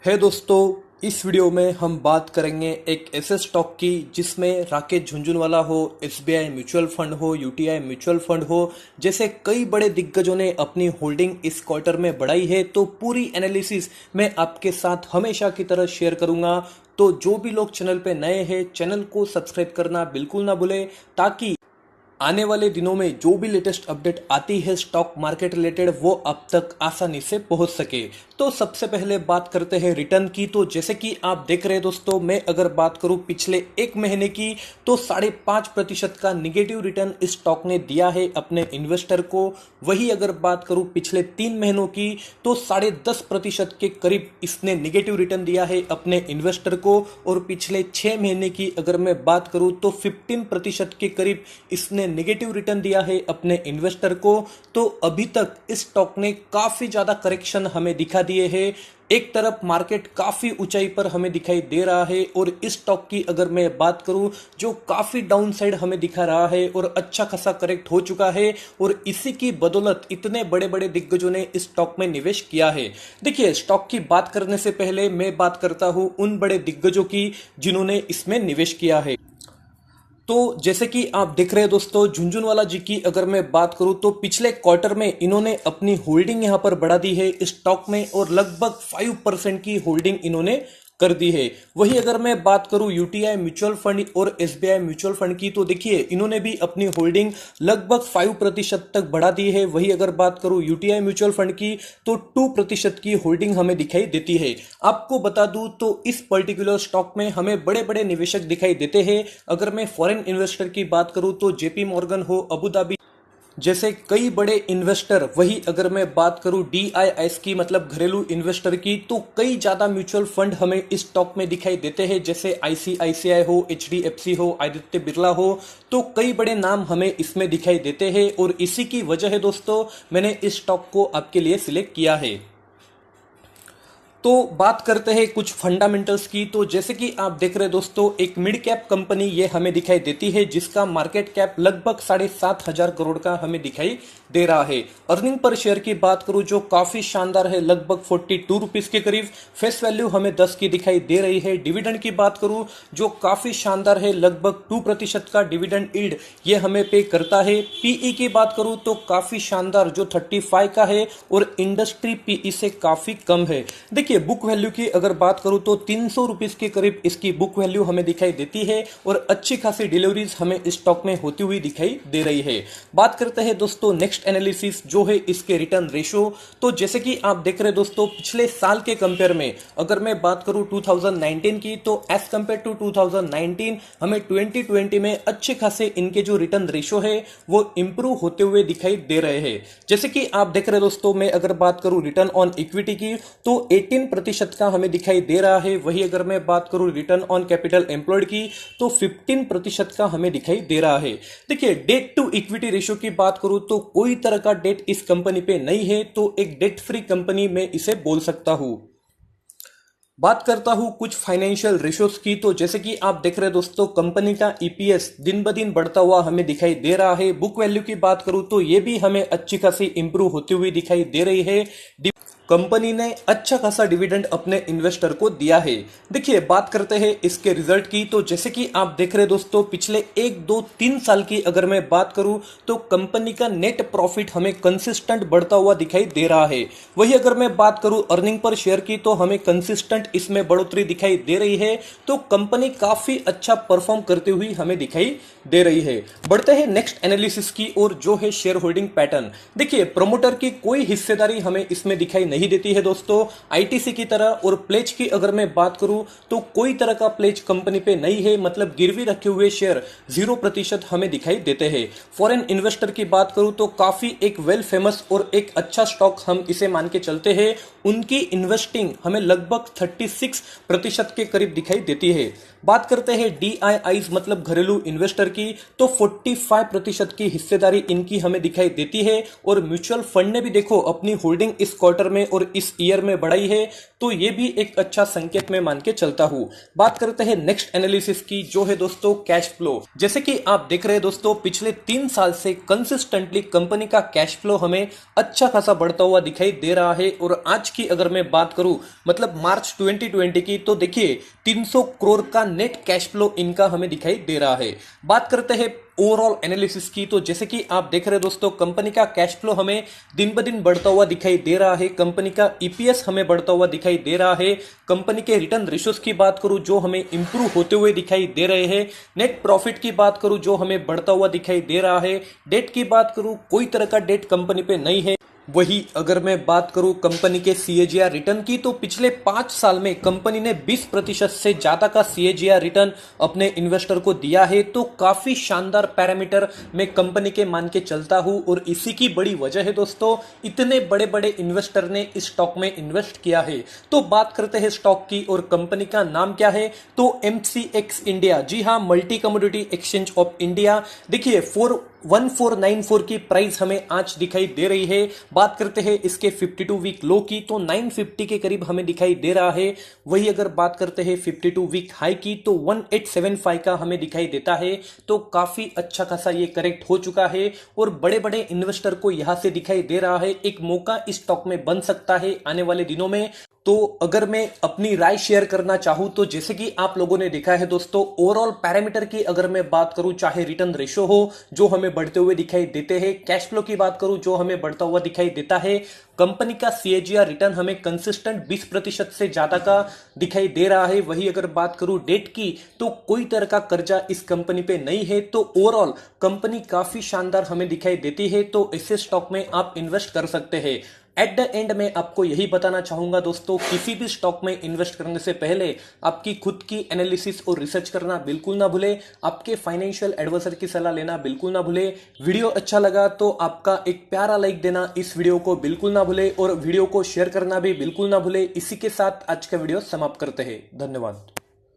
है दोस्तों, इस वीडियो में हम बात करेंगे एक ऐसे स्टॉक की जिसमें राकेश झुनझुनवाला हो, एसबीआई म्यूचुअल फंड हो, यूटीआई म्यूचुअल फंड हो, जैसे कई बड़े दिग्गजों ने अपनी होल्डिंग इस क्वार्टर में बढ़ाई है। तो पूरी एनालिसिस मैं आपके साथ हमेशा की तरह शेयर करूंगा। तो जो भी लोग चैनल पे नए हैं, चैनल को सब्सक्राइब करना बिल्कुल ना भूलें, ताकि आने वाले दिनों में जो भी लेटेस्ट अपडेट आती है स्टॉक मार्केट रिलेटेड, वो अब तक आसानी से पहुंच सके। तो सबसे पहले बात करते हैं रिटर्न की। तो जैसे कि आप देख रहे हैं दोस्तों, मैं अगर बात करूं पिछले एक महीने की, तो 5.5% का निगेटिव रिटर्न इस स्टॉक ने दिया है अपने इन्वेस्टर को। वही अगर बात करूं पिछले 3 महीनों की, तो 10.5% के करीब इसने निगेटिव रिटर्न दिया है अपने इन्वेस्टर को। और पिछले 6 महीने की अगर मैं बात करूं, तो 15% के करीब इसने नेगेटिव रिटर्न दिया है अपने इन्वेस्टर को। तो अभी तक इस स्टॉक ने काफी ज्यादा करेक्शन हमें दिखा दिए हैं। एक तरफ मार्केट काफी ऊंचाई पर हमें दिखाई दे रहा है, और इस स्टॉक की अगर मैं बात करूं, जो काफी डाउन साइड हमें दिखा रहा है और अच्छा खासा करेक्ट हो चुका है। और इसी की बदौलत इतने बड़े बड़े दिग्गजों ने इस स्टॉक में निवेश किया है। देखिए, स्टॉक की बात करने से पहले मैं बात करता हूं उन बड़े दिग्गजों की जिन्होंने इसमें निवेश किया है। तो जैसे कि आप देख रहे हैं दोस्तों, झुनझुनवाला जी की अगर मैं बात करूं, तो पिछले क्वार्टर में इन्होंने अपनी होल्डिंग यहां पर बढ़ा दी है इस स्टॉक में, और लगभग 5% की होल्डिंग इन्होंने कर दी है। वही अगर मैं बात करूं यूटीआई म्यूचुअल फंड और एसबीआई म्यूचुअल फंड की, तो देखिए इन्होंने भी अपनी होल्डिंग लगभग 5% तक बढ़ा दी है। वही अगर बात करूं यूटीआई म्यूचुअल फंड की, तो 2% की होल्डिंग हमें दिखाई देती है। आपको बता दूं तो इस पर्टिकुलर स्टॉक में हमें बड़े बड़े निवेशक दिखाई देते हैं। अगर मैं फॉरेन इन्वेस्टर की बात करूं, तो जेपी मॉर्गन हो, अबू धाबी जैसे कई बड़े इन्वेस्टर। वही अगर मैं बात करूं डीआईएस की, मतलब घरेलू इन्वेस्टर की, तो कई ज्यादा म्यूचुअल फंड हमें इस स्टॉक में दिखाई देते हैं, जैसे आईसीआईसीआई हो, एचडीएफसी हो, आदित्य बिरला हो। तो कई बड़े नाम हमें इसमें दिखाई देते हैं, और इसी की वजह है दोस्तों मैंने इस स्टॉक को आपके लिए सिलेक्ट किया है। तो बात करते हैं कुछ फंडामेंटल्स की। तो जैसे कि आप देख रहे हैं दोस्तों, एक मिड कैप कंपनी ये हमें दिखाई देती है, जिसका मार्केट कैप लगभग 7,500 करोड़ का हमें दिखाई दे रहा है। अर्निंग पर शेयर की बात करूं, जो काफी शानदार है, लगभग 42 रुपीज के करीब। फेस वैल्यू हमें 10 की दिखाई दे रही है। डिविडेंड की बात करूं, जो काफी शानदार है, लगभग 2% का डिविडेंड यील्ड ये हमें पे करता है। पीई की बात करूं तो काफी शानदार, जो 35 का है, और इंडस्ट्री पीई से काफी कम है। देखिए, बुक वैल्यू की अगर बात करूं, तो 300 रुपीज के करीब इसकी बुक वैल्यू हमें दिखाई देती है, और अच्छी खासी डिलीवरीज हमें इस स्टॉक में होती हुई दिखाई दे रही है। बात करते हैं दोस्तों नेक्स्ट एनालिसिस, जो है इसके रिटर्न रेशो। तो जैसे कि आप देख रहे हैं दोस्तों, पिछले साल के कंपेयर में अगर मैं बात करूं 2019 की, तो एज कंपेयर टू 2019 हमें 2020 में अच्छे खासे इनके जो रिटर्न रेशो है वो इंप्रूव होते हुए दिखाई दे रहे हैं। जैसे कि आप देख रहे हैं दोस्तों, मैं अगर बात करूं रिटर्न ऑन इक्विटी की, तो 18% का हमें दिखाई दे रहा है। वही अगर मैं बात करूं रिटर्न ऑन कैपिटल एम्प्लॉयड की, तो 15% का हमें दिखाई दे रहा है। देखिए, डेट टू इक्विटी रेशियो की बात करूं, तो कोई तरह का डेट इस कंपनी पे नहीं है, तो एक डेट फ्री कंपनी में इसे बोल सकता हूं। बात करता हूं कुछ फाइनेंशियल रेशियोज की। तो जैसे कि आप देख रहे हैं दोस्तों, कंपनी का ईपीएस दिन ब दिन बढ़ता हुआ हमें दिखाई दे रहा है। बुक वैल्यू की बात करूं, तो ये भी हमें अच्छी खासी इंप्रूव होती हुई दिखाई दे रही है। कंपनी ने अच्छा खासा डिविडेंड अपने इन्वेस्टर को दिया है। देखिए, बात करते हैं इसके रिजल्ट की। तो जैसे कि आप देख रहे हैं दोस्तों, पिछले 1-2-3 साल की अगर मैं बात करूं, तो कंपनी का नेट प्रॉफिट हमें कंसिस्टेंट बढ़ता हुआ दिखाई दे रहा है। वही अगर मैं बात करूं अर्निंग पर शेयर की, तो हमें कंसिस्टेंट इसमें बढ़ोतरी दिखाई दे रही है। तो कंपनी काफी अच्छा परफॉर्म करती हुई हमें दिखाई दे रही है। बढ़ते हैं नेक्स्ट एनालिसिस की और, जो है शेयर होल्डिंग पैटर्न। देखिए, प्रमोटर की कोई हिस्सेदारी हमें इसमें दिखाई नहीं देती है दोस्तों, आईटीसी की तरह। और प्लेज की अगर मैं बात करूं, तो कोई तरह का प्लेज कंपनी पे नहीं है, मतलब गिरवी रखे हुए शेयर 0% हमें दिखाई देते हैं। फॉरेन इन्वेस्टर की बात करूं, तो काफी एक वेल फेमस और एक अच्छा स्टॉक हम इसे मान के चलते हैं। उनकी इन्वेस्टिंग हमें लगभग 36% के करीब दिखाई देती है। बात करते हैं DIIs मतलब घरेलू इन्वेस्टर की, तो 45% की हिस्सेदारी इनकी हमें दिखाई देती है और म्यूचुअल फंड ने भी देखो अपनी होल्डिंग इस क्वार्टर में और इस ईयर में बढ़ाई है, तो ये भी एक अच्छा संकेत में मान के चलता हूं। बात करते हैं नेक्स्ट एनालिसिस की, जो है दोस्तों कैश फ्लो। जैसे कि आप देख रहे हैं दोस्तों, पिछले 3 साल से कंसिस्टेंटली कंपनी का कैश फ्लो हमें अच्छा खासा बढ़ता हुआ दिखाई दे रहा है। और आज की अगर मैं बात करूं मतलब मार्च 2020 की, तो देखिए 300 करोड़ का नेट कैश फ्लो इनका हमें दिखाई दे रहा है। बात करते हैं ओवरऑल एनालिसिस की, तो जैसे कि आप देख रहे हैं दोस्तों, कंपनी का कैश फ्लो हमें दिन ब दिन बढ़ता हुआ दिखाई दे रहा है। कंपनी का ईपीएस हमें बढ़ता हुआ दिखाई दे रहा है। कंपनी के रिटर्न रेशियोज की बात करूं जो हमें इंप्रूव होते हुए दिखाई दे रहे हैं। नेट प्रॉफिट की बात करूं जो हमें बढ़ता हुआ दिखाई दे रहा है। डेट की बात करूं, कोई तरह का डेट कंपनी पे नहीं है। वही अगर मैं बात करूं कंपनी के CAGR रिटर्न की, तो पिछले 5 साल में कंपनी ने 20% से ज्यादा का CAGR रिटर्न अपने इन्वेस्टर को दिया है। तो काफी शानदार पैरामीटर मैं कंपनी के मान के चलता हूं और इसी की बड़ी वजह है दोस्तों, इतने बड़े बड़े इन्वेस्टर ने इस स्टॉक में इन्वेस्ट किया है। तो बात करते हैं स्टॉक की, और कंपनी का नाम क्या है, तो MCX इंडिया। जी हाँ, multi commodity exchange of India. देखिए 1494 की प्राइस हमें आज दिखाई दे रही है। बात करते हैं इसके 52 वीक लो की, तो 950 के करीब हमें दिखाई दे रहा है। वही अगर बात करते हैं 52 वीक हाई की, तो 1875 का हमें दिखाई देता है। तो काफी अच्छा खासा ये करेक्ट हो चुका है और बड़े बड़े इन्वेस्टर को यहां से दिखाई दे रहा है एक मौका इस स्टॉक में बन सकता है आने वाले दिनों में। तो अगर मैं अपनी राय शेयर करना चाहूं, तो जैसे कि आप लोगों ने देखा है दोस्तों, ओवरऑल पैरामीटर की अगर मैं बात करूं, चाहे रिटर्न रेशियो हो जो हमें बढ़ते हुए दिखाई देते हैं, कैश फ्लो की बात करूं जो हमें बढ़ता हुआ दिखाई देता है, कंपनी का CAGR रिटर्न हमें कंसिस्टेंट 20% से ज्यादा का दिखाई दे रहा है। वही अगर बात करूं डेट की, तो कोई तरह का कर्जा इस कंपनी पे नहीं है। तो ओवरऑल कंपनी काफी शानदार हमें दिखाई देती है, तो ऐसे स्टॉक में आप इन्वेस्ट कर सकते हैं। एट द एंड में आपको यही बताना चाहूंगा दोस्तों, किसी भी स्टॉक में इन्वेस्ट करने से पहले आपकी खुद की एनालिसिस और रिसर्च करना बिल्कुल ना भूले। आपके फाइनेंशियल एडवाइजर की सलाह लेना बिल्कुल ना भूले। वीडियो अच्छा लगा तो आपका एक प्यारा लाइक देना इस वीडियो को बिल्कुल ना भूले और वीडियो को शेयर करना भी बिल्कुल ना भूले। इसी के साथ आज का वीडियो समाप्त करते हैं। धन्यवाद।